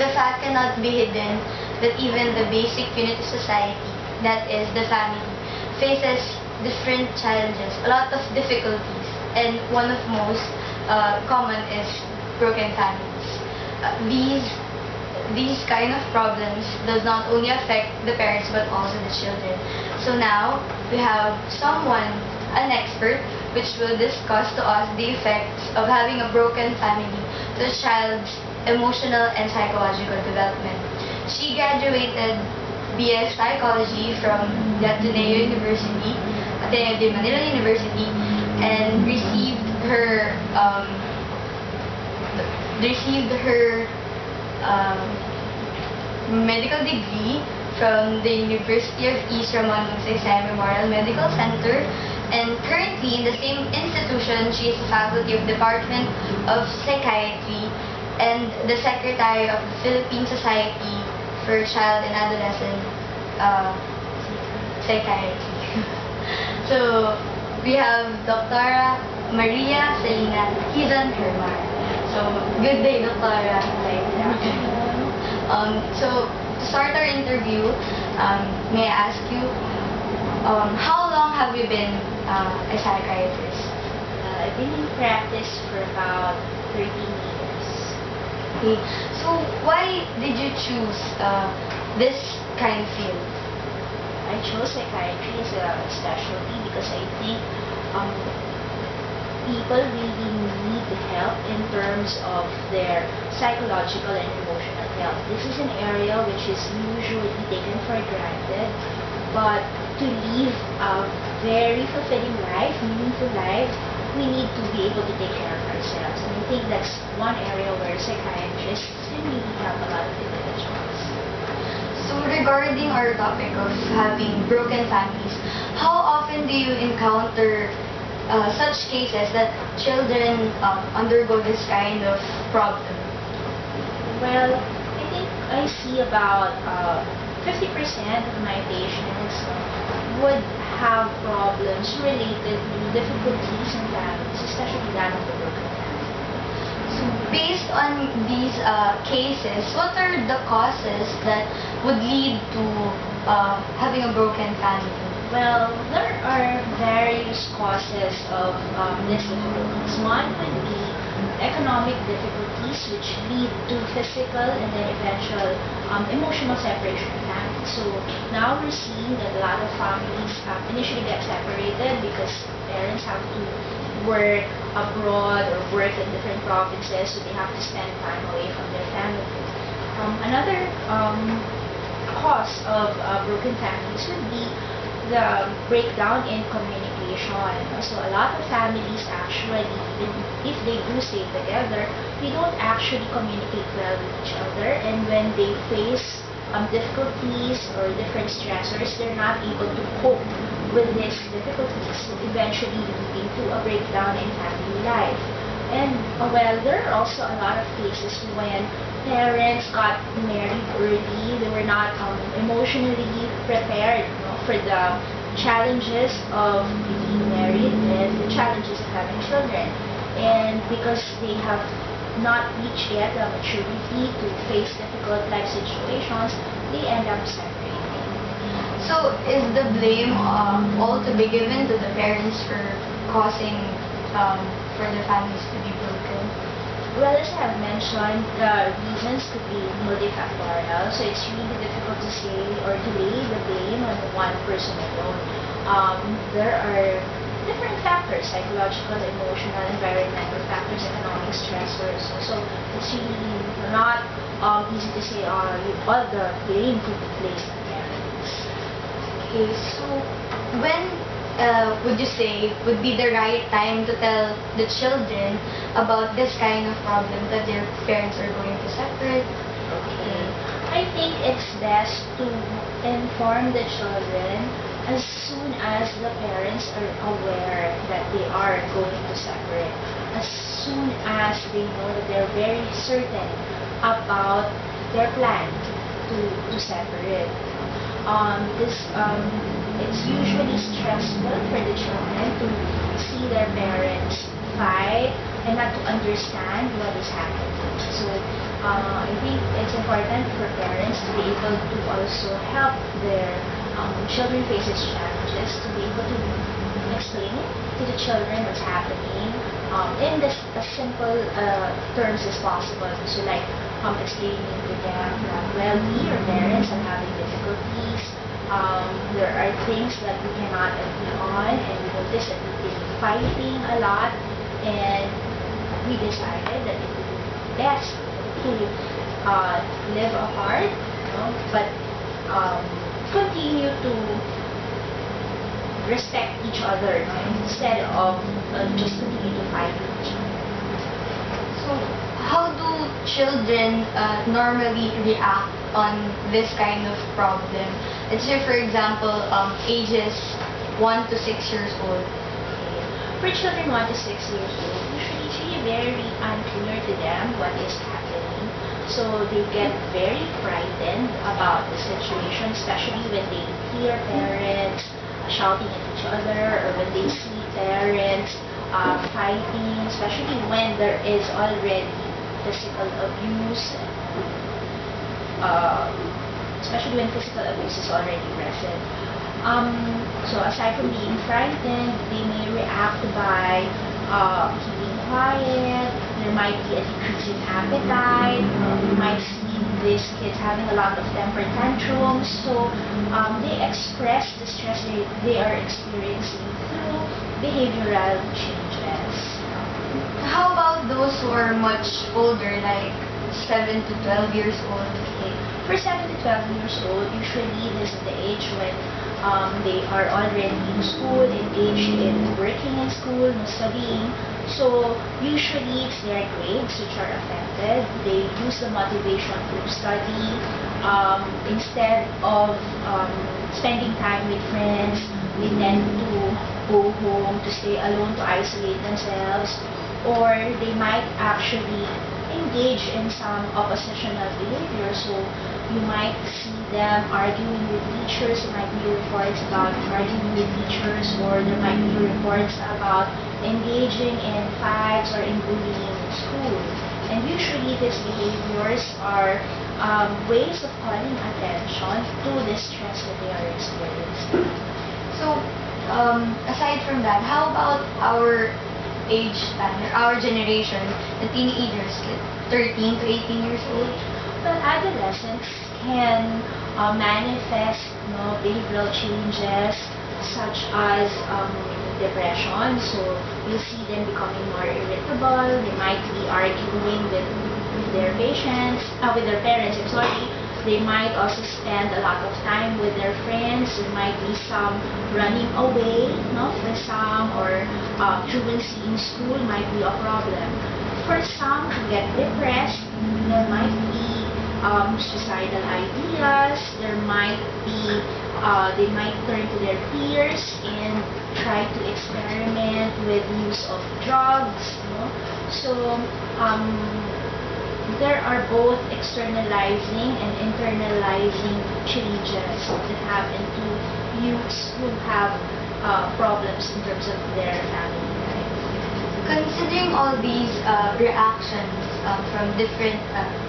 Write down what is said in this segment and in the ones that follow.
the fact cannot be hidden that even the basic unit of society, that is the family, faces different challenges, a lot of difficulties, and one of most common is broken families. These kind of problems does not only affect the parents but also the children. So now we have an expert, which will discuss to us the effects of having a broken family to the child's emotional and psychological development. She graduated BS Psychology from the Ateneo de Manila University, and received her medical degree from the University of East Ramon Magsaysay Memorial Medical Center, and currently in the same institution she is a faculty of Department of Psychiatry and the Secretary of the Philippine Society for Child and Adolescent Psychiatry. So we have Dr. Maria Selina Hizan Hermar. So good day, Dr. So to start our interview, may I ask you, how long have you been a psychiatrist? I've been in practice for about 13 years. Okay. So why did you choose this kind of field? I chose psychiatry as a specialty because I think people really need help in terms of their psychological and emotional health. This is an area which is usually taken for granted, but to live a very fulfilling life, meaningful life, we need to be able to take care of ourselves. And I think that's one area where psychiatrists can really help a lot of individuals. So regarding our topic of having broken families, how often do you encounter such cases that children undergo this kind of problem? Well, I think I see about 50% of my patients would have problems related to difficulties in families, especially that of the broken family. So based on these cases, what are the causes that would lead to having a broken family? Well, there are various causes of these difficulties. One would be economic difficulties, which lead to physical and then eventual emotional separation of families. So now we're seeing that a lot of families initially get separated because parents have to work abroad or work in different provinces, so they have to spend time away from their family. Another cause of broken families would be the breakdown in communication. So a lot of families actually, even if they do stay together, they don't actually communicate well with each other, and when they face difficulties or different stressors, they're not able to cope with these difficulties, eventually leading to a breakdown in family life. And well, there are also a lot of cases when parents got married early. They were not emotionally prepared for the challenges of being married and the challenges of having children. And because they have not reached yet the maturity to face difficult life situations, they end up separating. So is the blame all to be given to the parents for causing for their families to be broken? Well, as I have mentioned, the reasons could be multifactorial, so it's really difficult to say or to lay the blame on one person alone. There are different factors: psychological, emotional, environmental factors, economic stressors. So it's really not easy to say all the blame could be placed on parents. Okay, so when would you say would be the right time to tell the children about this kind of problem that their parents are going to separate? Okay. I think it's best to inform the children as soon as the parents are aware that they are going to separate. As soon as they know that they're very certain about their plan to separate. Because it's usually stressful for the children to see their parents fight and not to understand what is happening. So I think it's important for parents to be able to also help their children faces challenges, to be able to explain to the children what's happening in as simple terms as possible. So like explaining to them that, well, we are parents and having difficulties. There are things that we cannot agree on, and we notice that we've been fighting a lot, and we decided that it would be best to live apart, but continue to respect each other, instead of just continue to fight with each other. So, how do children normally react on this kind of problem? Let's say, for example, ages 1 to 6 years old. For children 1 to 6 years old, usually it's really very unclear to them what is happening. So they get very frightened about the situation, especially when they hear parents shouting at each other, or when they see parents fighting, especially when there is already physical abuse, especially when physical abuse is already present. So aside from being frightened, they may react by keeping quiet. There might be a decrease in appetite. You might see these kids having a lot of temper tantrums. So they express the stress they are experiencing through behavioral changes. How about those who are much older, like 7 to 12 years old? For 7 to 12 years old, usually this is the age when they are already in school, engaged in working in school, studying. So usually it's their grades which are affected. They lose the motivation to study. Instead of spending time with friends, they tend to go home, to stay alone, to isolate themselves, or they might actually engage in some oppositional behavior. So you might see them arguing with teachers. There might be reports about arguing with teachers, or there might be reports about engaging in fights or in bullying in school. And usually these behaviors are ways of calling attention to the stress that they are experiencing. So, aside from that, how about our age span, or our generation, the teenagers, 13 to 18 years old? Well, adolescents can manifest behavioral changes such as depression. So you see them becoming more irritable. They might be arguing with their parents. I'm sorry. They might also spend a lot of time with their friends. There might be some running away, for some, or truancy in school might be a problem. For some who get depressed, there might be suicidal ideas. There might be they might turn to their peers and try to experiment with use of drugs. So there are both externalizing and internalizing changes that happen to youths who have problems in terms of their family life. Considering all these reactions from different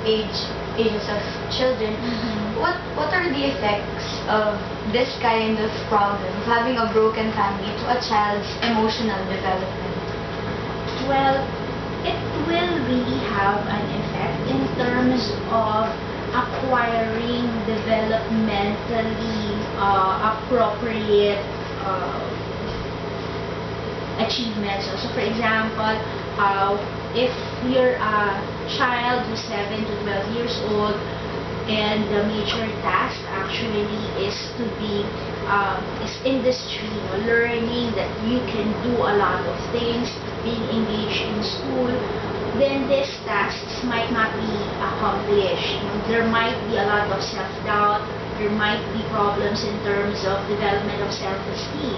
ages of children, what are the effects of this kind of problem, of having a broken family, to a child's emotional development? Well, it will really have an effect in terms of acquiring developmentally appropriate achievements. So for example, if you're a child who's 7 to 12 years old, and the major task actually is to be is industry, learning that you can do a lot of things, being engaged in school, then these tasks might not be accomplished. There might be a lot of self-doubt. There might be problems in terms of development of self-esteem.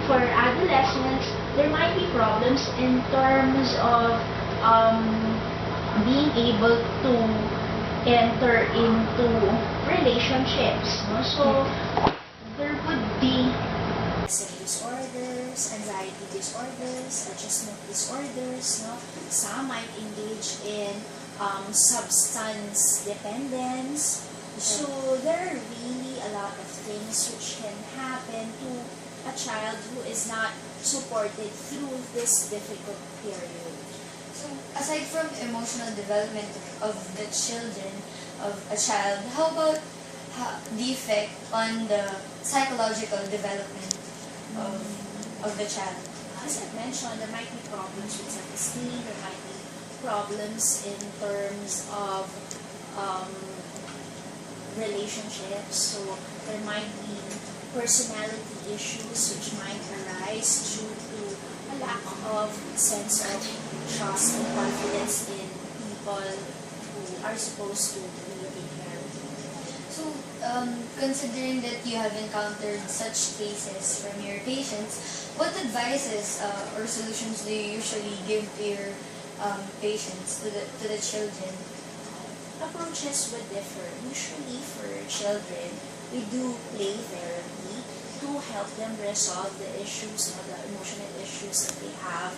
For adolescents, there might be problems in terms of being able to enter into relationships. So there would be disorders, anxiety disorders, adjustment disorders. Some might engage in substance dependence. So there are really a lot of things which can happen to a child who is not supported through this difficult period. So, aside from emotional development of the children, of a child, how about the effect on the psychological development of the child? As I mentioned, there might be problems with self-esteem, there might be problems in terms of relationships, so there might be personality issues which might arise due to a lack of sense of trust and confidence in people who are supposed to really take care of you. So, considering that you have encountered such cases from your patients, what advices or solutions do you usually give to your patients, to the children? Approaches would differ. Usually for children, we do play therapy to help them resolve the issues or the emotional issues that they have.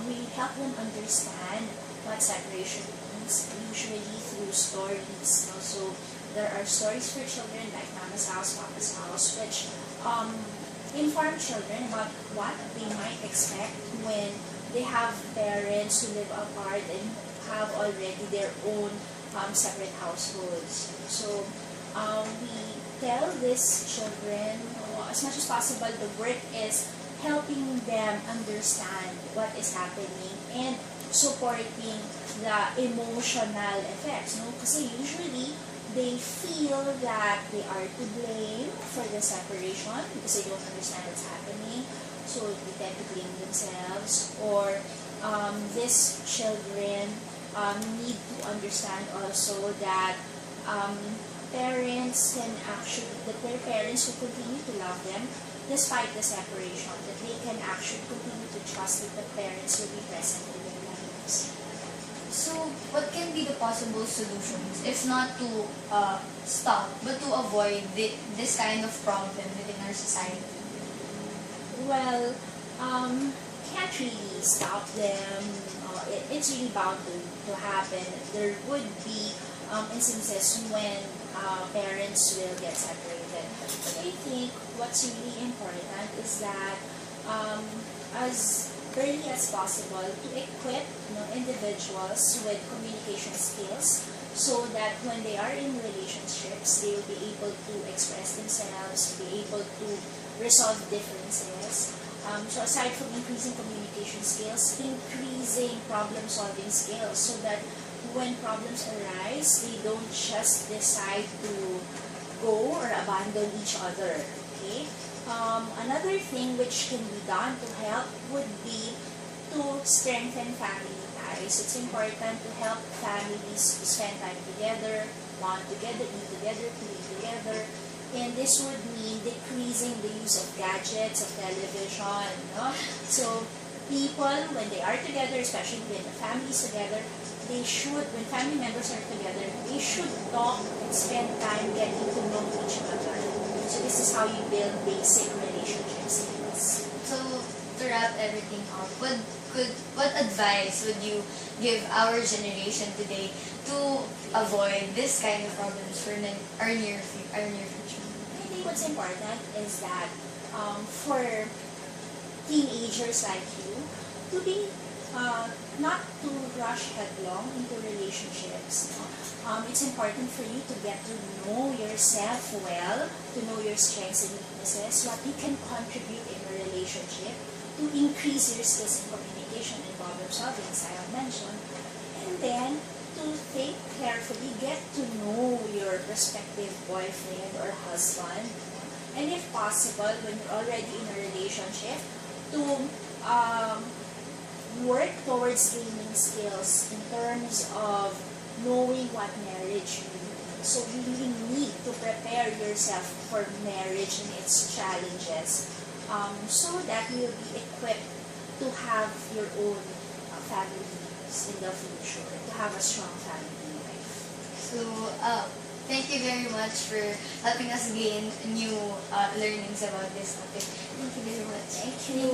We help them understand what separation means, usually through stories. So there are stories for children like Mama's House, Papa's House, which inform children about what they might expect when they have parents who live apart and have already their own separate households. So we tell these children, as much as possible, the work is helping them understand what is happening and supporting the emotional effects. No? Kasi usually, they feel that they are to blame for the separation because they don't understand what's happening. So they tend to blame themselves, or these children need to understand also that parents can actually, that their parents will continue to love them despite the separation, that they can actually continue to trust that the parents will be present in their lives. So, what can be the possible solutions, if not to stop, but to avoid this kind of problem within our society? Well, can't really stop them. It's really bound to happen. There would be instances when parents will get separated. But I think what's really important is that as early as possible to equip individuals with communication skills so that when they are in relationships, they will be able to express themselves, be able to resolve differences. So aside from increasing communication skills, increasing problem-solving skills so that when problems arise, they don't just decide to go or abandon each other. Okay? Another thing which can be done to help would be to strengthen family ties. It's important to help families to spend time together, bond together, eat together, play together. And this would mean decreasing the use of gadgets, of television. No? So people, when they are together, especially when the family is together, they should, when family members are together, they should talk and spend time getting to know each other. So this is how you build basic relationship skills. So, to wrap everything up, what advice would you give our generation today to avoid this kind of problems for our near future? I think what's important is that for teenagers like you, to be not to rush headlong into relationships. It's important for you to get to know yourself well, to know your strengths and weaknesses, what you can contribute in a relationship, to increase your skills in communication and problem solving, as I have mentioned, and then to think carefully, get to know your prospective boyfriend or husband, and if possible, when you're already in a relationship, to work towards gaining skills in terms of knowing what marriage means. So you really need to prepare yourself for marriage and its challenges so that you'll be equipped to have your own families in the future, to have a strong family life. So, thank you very much for helping us gain new learnings about this topic. Thank you very much. Thank you.